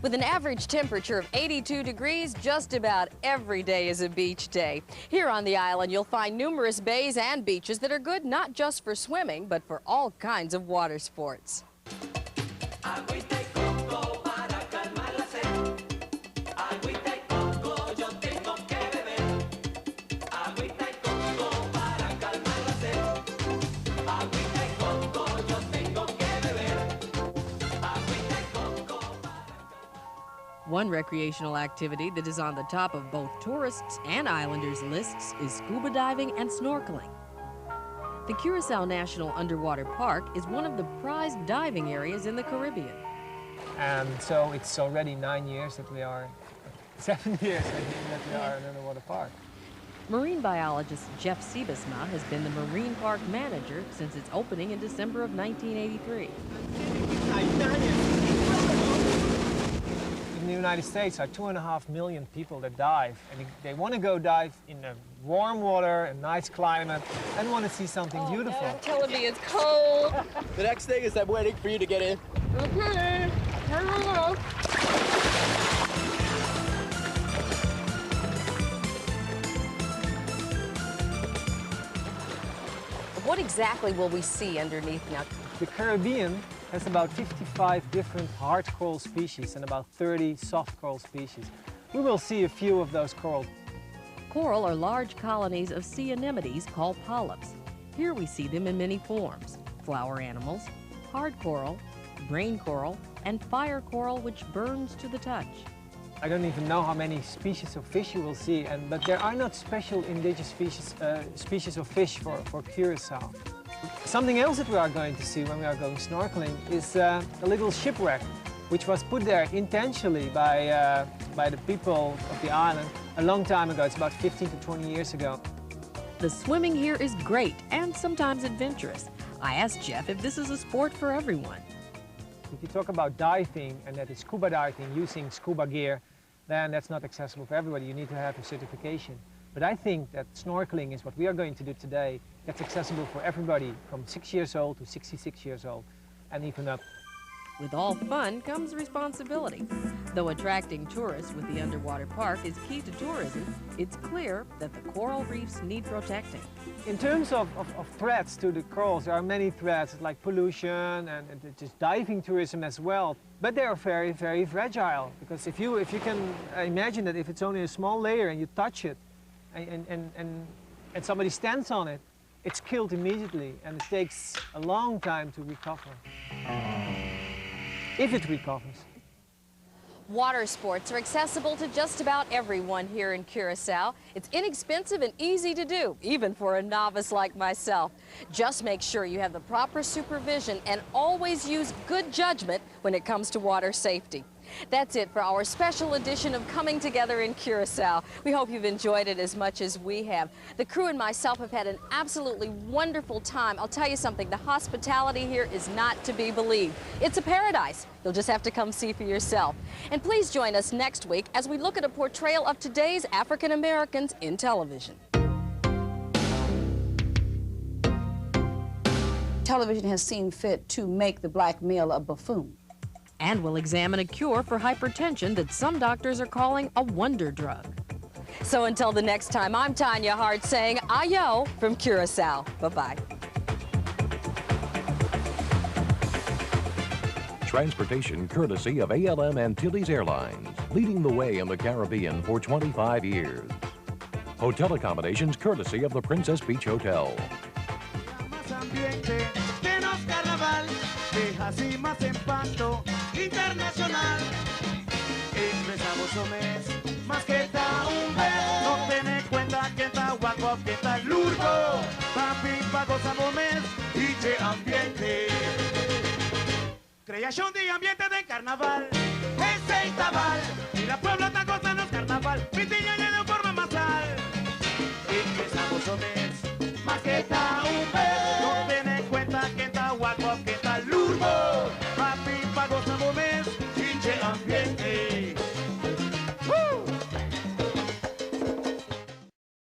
With an average temperature of 82 degrees, just about every day is a beach day. Here on the island, you'll find numerous bays and beaches that are good not just for swimming, but for all kinds of water sports. One recreational activity that is on the top of both tourists' and islanders' lists is scuba diving and snorkeling. The Curacao National Underwater Park is one of the prized diving areas in the Caribbean. And so it's already 9 years that we are, 7 years I think, that we are an underwater park. Marine biologist Jeff Siebesma has been the marine park manager since its opening in December of 1983. In the United States, there are 2.5 million people that dive, and they want to go dive in a warm water, a nice climate, and want to see something beautiful. No, telling me it's cold. The next thing is I'm waiting for you to get in. Okay, hello. What exactly will we see underneath now? The Caribbean has about 55 different hard coral species and about 30 soft coral species. We will see a few of those coral. Coral are large colonies of sea anemones called polyps. Here we see them in many forms: flower animals, hard coral, brain coral, and fire coral, which burns to the touch. I don't even know how many species of fish you will see, but there are not special indigenous species of fish for Curacao. Something else that we are going to see when we are going snorkeling is a little shipwreck, which was put there intentionally by the people of the island a long time ago. It's about 15 to 20 years ago. The swimming here is great and sometimes adventurous. I asked Jeff if this is a sport for everyone. If you talk about diving, and that is scuba diving using scuba gear, then that's not accessible for everybody. You need to have a certification. But I think that snorkeling is what we are going to do today. That's accessible for everybody from 6 years old to 66 years old and even up. With all fun comes responsibility. Though attracting tourists with the underwater park is key to tourism, it's clear that the coral reefs need protecting. In terms of threats to the corals, there are many threats like pollution and just diving tourism as well. But they are very, very fragile, because if you can imagine that if it's only a small layer and you touch it and somebody stands on it, it's killed immediately, and it takes a long time to recover. If it recovers. Water sports are accessible to just about everyone here in Curacao. It's inexpensive and easy to do, even for a novice like myself. Just make sure you have the proper supervision and always use good judgment when it comes to water safety. That's it for our special edition of Coming Together in Curacao. We hope you've enjoyed it as much as we have. The crew and myself have had an absolutely wonderful time. I'll tell you something, the hospitality here is not to be believed. It's a paradise. You'll just have to come see for yourself. And please join us next week as we look at a portrayal of today's African Americans in television. Television has seen fit to make the black male a buffoon. And we'll examine a cure for hypertension that some doctors are calling a wonder drug. So until the next time, I'm Tanya Hart saying ayo from Curacao. Bye-bye. Transportation courtesy of ALM Antilles Airlines, leading the way in the Caribbean for 25 years. Hotel accommodations courtesy of the Princess Beach Hotel. Deja así más impacto internacional. Empezamos un mes, más que está un mes. No ten cuenta que está guapo, que está lurgo. Papi, pago mes y che ambiente. Creación de ambiente de carnaval. Ese Itabal. Y la Puebla está gozando carnaval. Pitiña de forma masal. Empezamos un mes, más que está un mes. No ten cuenta que está guapo, que está lurgo. Papi, pago mes y che ambiente.